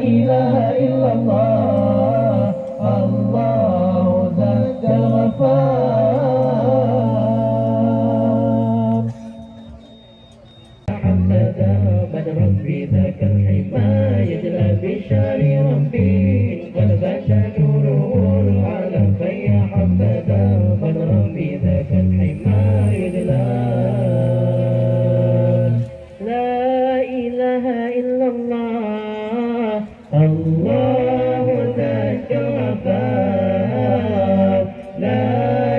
إله إلا الله الله ذاك الغفار محمدا بدرا في ذاك الحمى يجلى بشار ربي قد بدا نوره العالم فيا حمدا بدرا في ذاك الحمى يجلى لا إله إلا الله الله ذاك الغفار لا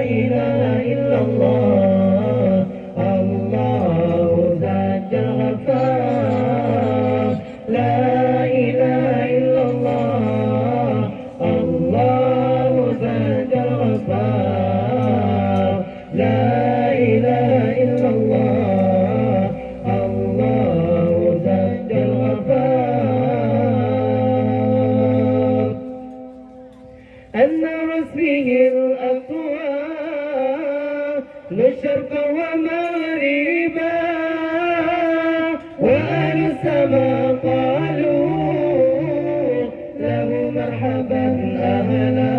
إله إلا الله الله ذاك الغفار لا إله إلا الله الله ذاك الغفار لا إله إلا الله الله ذاك الغفار أن رسمه الأقوال شرق ومغربا وأهل السماء قالوا له مرحبا أهلا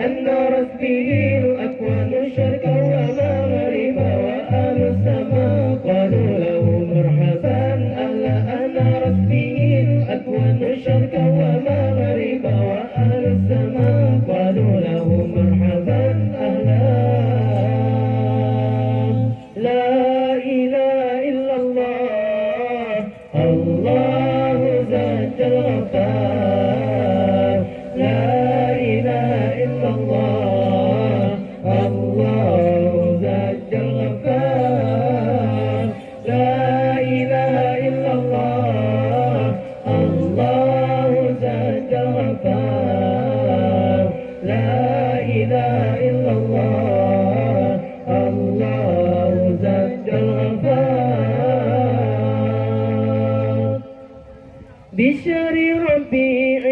أن رسمه الأكوان شرقا ومغربا وأهل السماء قالوا له مرحبا أهلا أن رسمه الأكوان شرقا ومغربا وأهل السماء قالوا له مرحبا أهلا لا إله إلا الله الله ذاك الغفار لا إله إلا الله الله ذاك الغفار لا إله إلا الله الله ذاك الغفار لا إله إلا الله الله ذاك الغفار بشر ربيع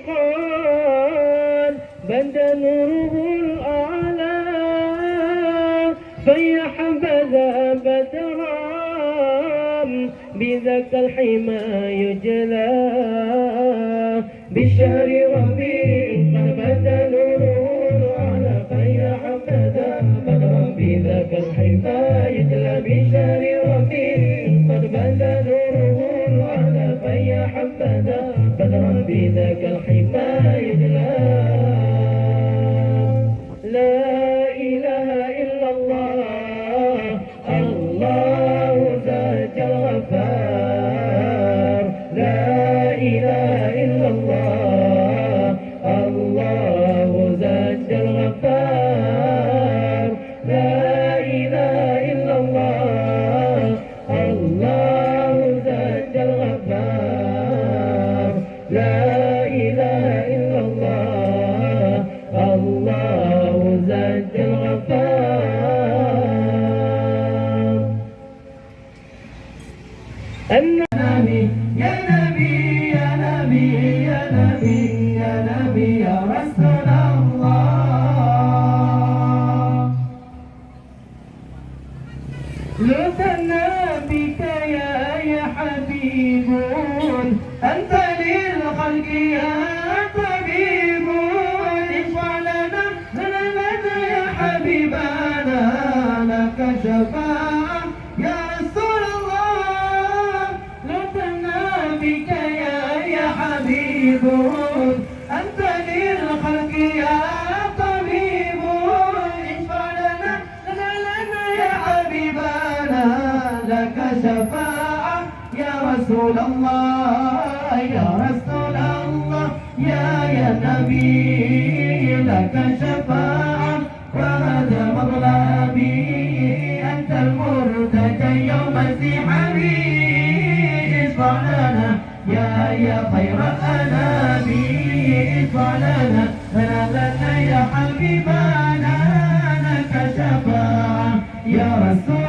قال بدا نوره الأعلى فيا حبذا بدرا بذاك الحمى يجلى بشهر ربيع قد بدا نوره الأعلى فيا حبذا بدرا بذاك الحمى يجلى بشهر ربيع قد بدا نوره الأعلى فيا حبذا بدرا بذاك الحمى يجلى لا إله إلا الله الله ذاك الغفار لا إله إلا الله الله ذاك الغفار لا إله إلا الله الله ذاك الغفار لا إله إلا الله الله ذاك الغفار النبي يا نبي يا نبي يا نبي يا نبي يا رسول الله لثنا بك يا حبيب أنت للخلق يا طبيب اشفع لنا يا حبيبنا لك شفاعة يا رسول الله لثنا بك يا حبيب أنت للخلق يا طبيب اشفع لنا يا حبيبنا لك شفاعة يا رسول الله يا رسول الله يا نبي لك شفاعة وهذا مطلبي أنت المرتجى يوم الزحامي اشفع لنا يا خير الأنام اشفع لنا يا حبيبنا لك شفاعة يا رسول